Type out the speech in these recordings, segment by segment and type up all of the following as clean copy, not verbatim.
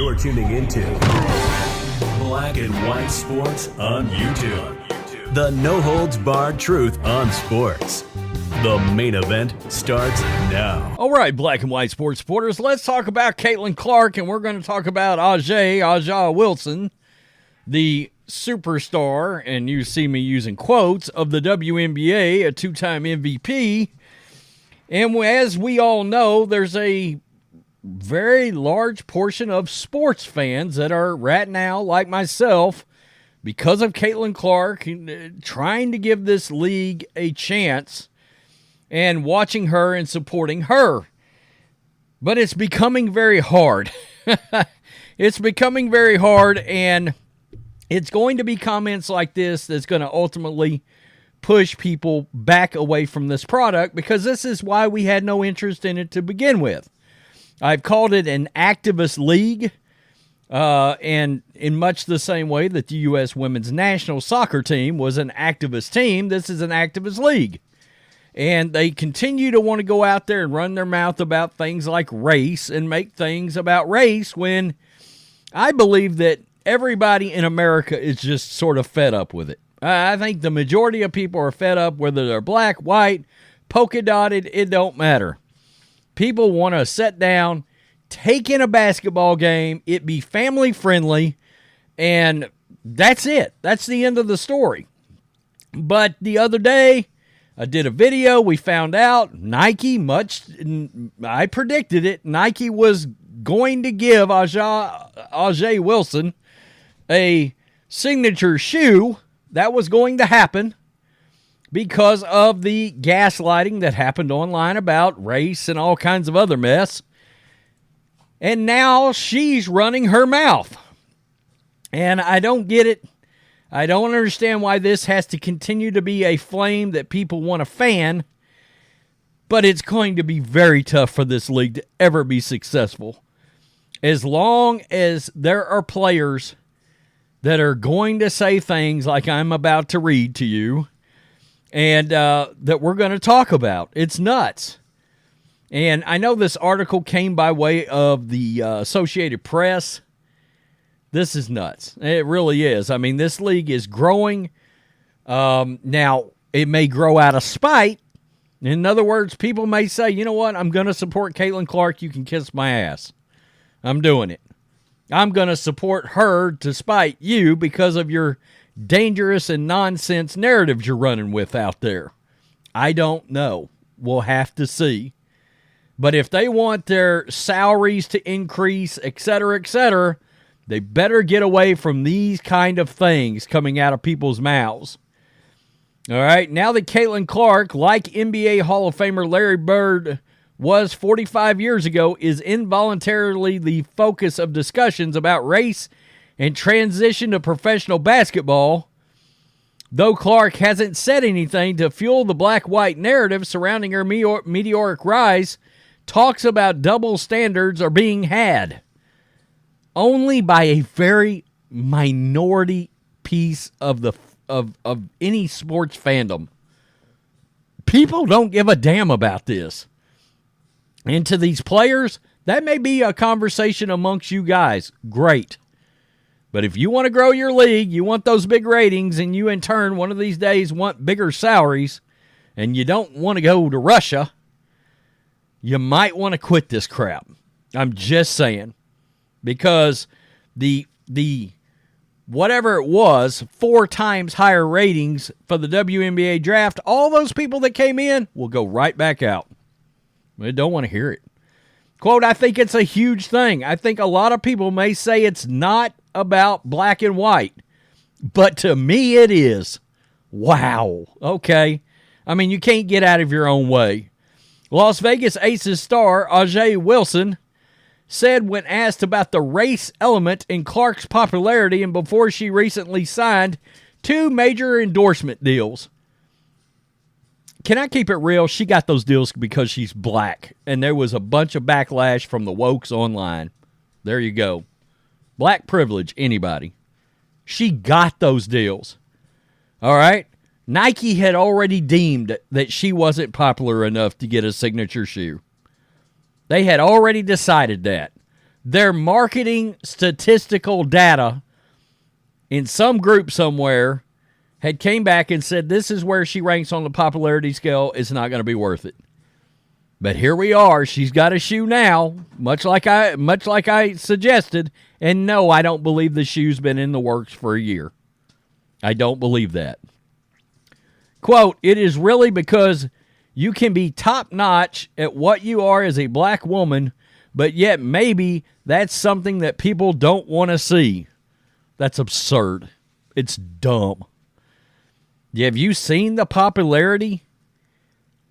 You're tuning into Black and White Sports on YouTube. The no-holds-barred truth on sports. The main event starts now. All right, Black and White Sports supporters, let's talk about Caitlin Clark, and we're going to talk about Aja Wilson, the superstar, and you see me using quotes, of the WNBA, a two-time MVP. And as we all know, there's a very large portion of sports fans that are right now, like myself, because of Caitlin Clark, trying to give this league a chance and watching her and supporting her. But it's becoming very hard. It's becoming very hard, and it's going to be comments like this that's going to ultimately push people back away from this product, because this is why we had no interest in it to begin with. I've called it an activist league, and in much the same way that the U.S. women's national soccer team was an activist team, this is an activist league. And they continue to want to go out there and run their mouth about things like race and make things about race, when I believe that everybody in America is just sort of fed up with it. I think the majority of people are fed up, whether they're black, white, polka dotted, it don't matter. People want to sit down, take in a basketball game, it be family friendly, and that's it. That's the end of the story. But the other day, I did a video. We found out Nike, I predicted it, Nike was going to give Aja Wilson a signature shoe. That was going to happen because of the gaslighting that happened online about race and all kinds of other mess. And now she's running her mouth. And I don't get it. I don't understand why this has to continue to be a flame that people want to fan. But it's going to be very tough for this league to ever be successful. As long as there are players that are going to say things like I'm about to read to you, and that we're going to talk about. It's nuts. And I know this article came by way of the Associated Press. This is nuts. It really is. I mean, this league is growing. Now, it may grow out of spite. In other words, people may say, you know what, I'm going to support Caitlin Clark. You can kiss my ass. I'm doing it. I'm going to support her despite you because of your dangerous and nonsense narratives you're running with out there. I don't know. We'll have to see. But if they want their salaries to increase, et cetera, they better get away from these kind of things coming out of people's mouths. All right, now that Caitlin Clark, like NBA Hall of Famer Larry Bird was 45 years ago, is involuntarily the focus of discussions about race and transition to professional basketball, though Clark hasn't said anything to fuel the black-white narrative surrounding her meteoric rise, talks about double standards are being had only by a very minority piece of any sports fandom. People don't give a damn about this. And to these players, that may be a conversation amongst you guys. Great. But if you want to grow your league, you want those big ratings, and you in turn one of these days want bigger salaries, and you don't want to go to Russia, you might want to quit this crap. I'm just saying. Because the whatever it was, 4 times higher ratings for the WNBA draft, all those people that came in will go right back out. They don't want to hear it. Quote, I think it's a huge thing. I think a lot of people may say it's not about black and white, but to me it is. Wow. Okay. I mean, you can't get out of your own way. Las Vegas Aces star Aja Wilson said when asked about the race element in Clark's popularity and before she recently signed 2 major endorsement deals. Can I keep it real? She got those deals because she's black, and there was a bunch of backlash from the wokes online. There you go. Black privilege, anybody. She got those deals. All right? Nike had already deemed that she wasn't popular enough to get a signature shoe. They had already decided that. Their marketing statistical data in some group somewhere had came back and said this is where she ranks on the popularity scale. It's not going to be worth it. But here we are. She's got a shoe now, much like I suggested. And no, I don't believe the shoe's been in the works for a year. I don't believe that. Quote, it is really because you can be top-notch at what you are as a black woman, but yet maybe that's something that people don't want to see. That's absurd. It's dumb. Have you seen the popularity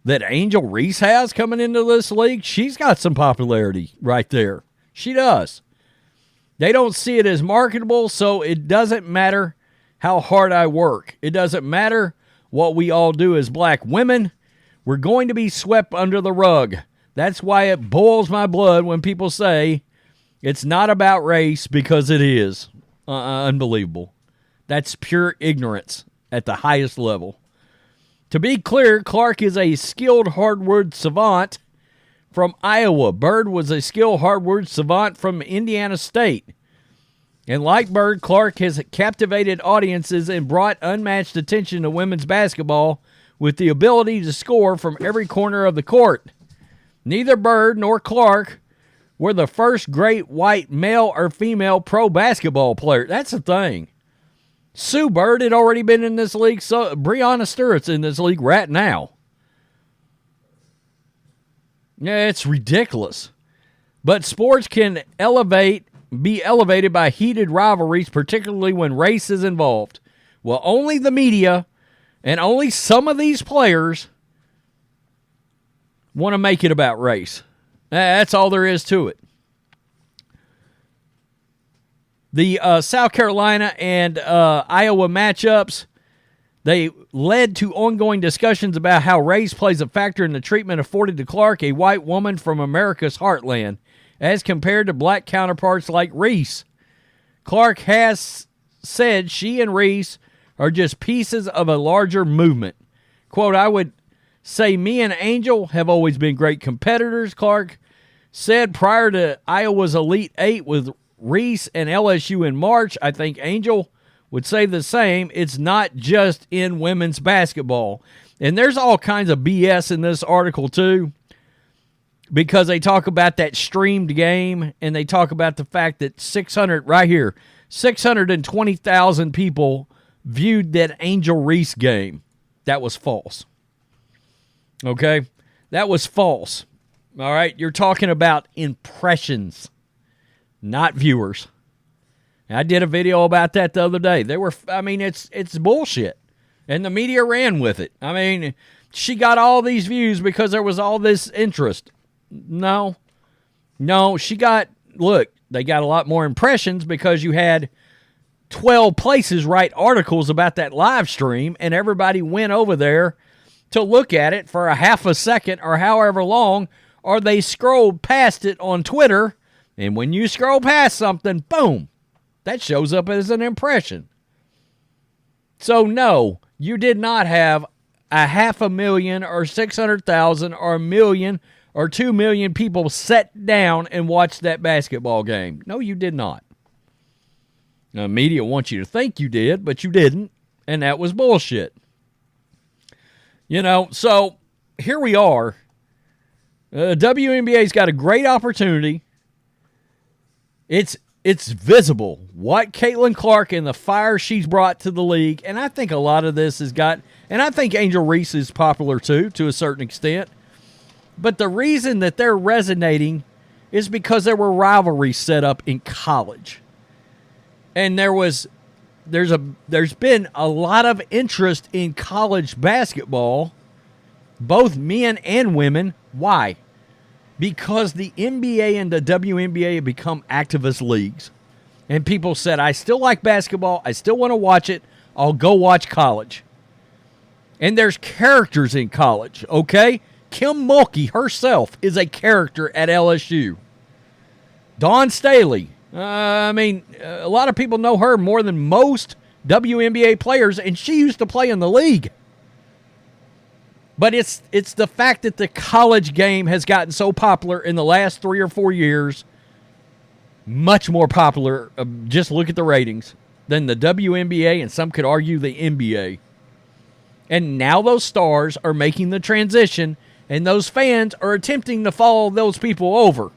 that Angel Reese has coming into this league? She's got some popularity right there. She does. They don't see it as marketable, so it doesn't matter how hard I work. It doesn't matter what we all do as black women. We're going to be swept under the rug. That's why it boils my blood when people say it's not about race, because it is. Unbelievable. That's pure ignorance at the highest level. To be clear, Clark is a skilled hardwood savant from Iowa. Bird was a skilled hardwood savant from Indiana State. And like Bird, Clark has captivated audiences and brought unmatched attention to women's basketball with the ability to score from every corner of the court. Neither Bird nor Clark were the first great white male or female pro basketball player. That's the thing. Sue Bird had already been in this league, so Breonna Stewart's in this league right now. Yeah, it's ridiculous. But sports can be elevated by heated rivalries, particularly when race is involved. Well, only the media and only some of these players want to make it about race. That's all there is to it. The South Carolina and Iowa matchups, they led to ongoing discussions about how race plays a factor in the treatment afforded to Clark, a white woman from America's heartland, as compared to black counterparts like Reese. Clark has said she and Reese are just pieces of a larger movement. Quote, I would say me and Angel have always been great competitors, Clark said prior to Iowa's Elite Eight with Reese and LSU in March. I think Angel would say the same. It's not just in women's basketball. And there's all kinds of BS in this article too, because they talk about that streamed game and they talk about the fact that 620,000 people viewed that Angel Reese game. That was false. Okay? That was false. All right? You're talking about impressions, not viewers. I did a video about that the other day. It's bullshit. And the media ran with it. I mean, she got all these views because there was all this interest. No, they got a lot more impressions because you had 12 places write articles about that live stream, and everybody went over there to look at it for a half a second or however long, or they scrolled past it on Twitter, and when you scroll past something, boom, that shows up as an impression. So no, you did not have 500,000 or 600,000 or 1 million or 2 million people sat down and watched that basketball game. No, you did not. Now, media wants you to think you did, but you didn't, and that was bullshit. So here we are. WNBA's got a great opportunity. It's visible what Caitlin Clark and the fire she's brought to the league, and I think a lot of this and I think Angel Reese is popular too, to a certain extent. But the reason that they're resonating is because there were rivalries set up in college. And there's been a lot of interest in college basketball, both men and women. Why? Because the NBA and the WNBA have become activist leagues. And people said, I still like basketball. I still want to watch it. I'll go watch college. And there's characters in college, okay? Kim Mulkey herself is a character at LSU. Dawn Staley. A lot of people know her more than most WNBA players, and she used to play in the league. But it's the fact that the college game has gotten so popular in the last 3 or 4 years much more popular, just look at the ratings, than the WNBA, and some could argue the NBA. And now those stars are making the transition, and those fans are attempting to follow those people over.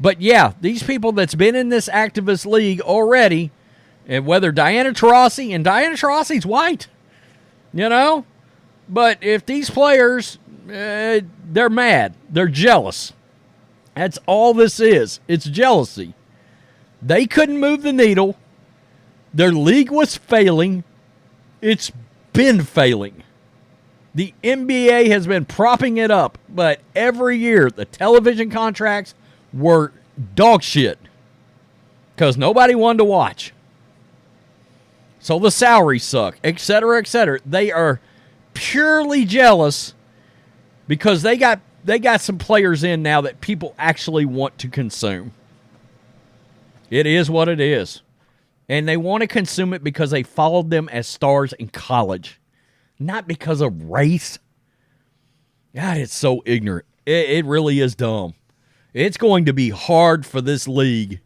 But yeah, these people that's been in this activist league already, and whether Diana Taurasi's white, you know? But if these players, they're mad. They're jealous. That's all this is. It's jealousy. They couldn't move the needle. Their league was failing. It's been failing. The NBA has been propping it up, but every year the television contracts were dog shit because nobody wanted to watch. So the salaries suck, etc., etc. They are purely jealous because they got some players in now that people actually want to consume. It is what it is. And they want to consume it because they followed them as stars in college, not because of race. God, it's so ignorant. It really is dumb. It's going to be hard for this league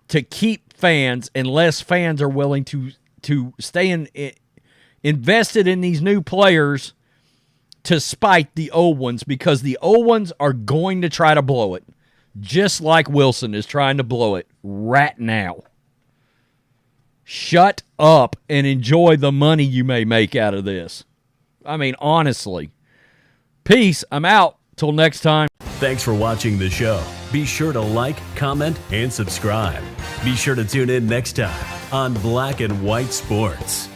to keep fans unless fans are willing to stay invested in these new players to spite the old ones, because the old ones are going to try to blow it, just like Wilson is trying to blow it right now. Shut up and enjoy the money you may make out of this. I mean, honestly. Peace. I'm out. Till next time. Thanks for watching the show. Be sure to like, comment, and subscribe. Be sure to tune in next time on Black and White Sports.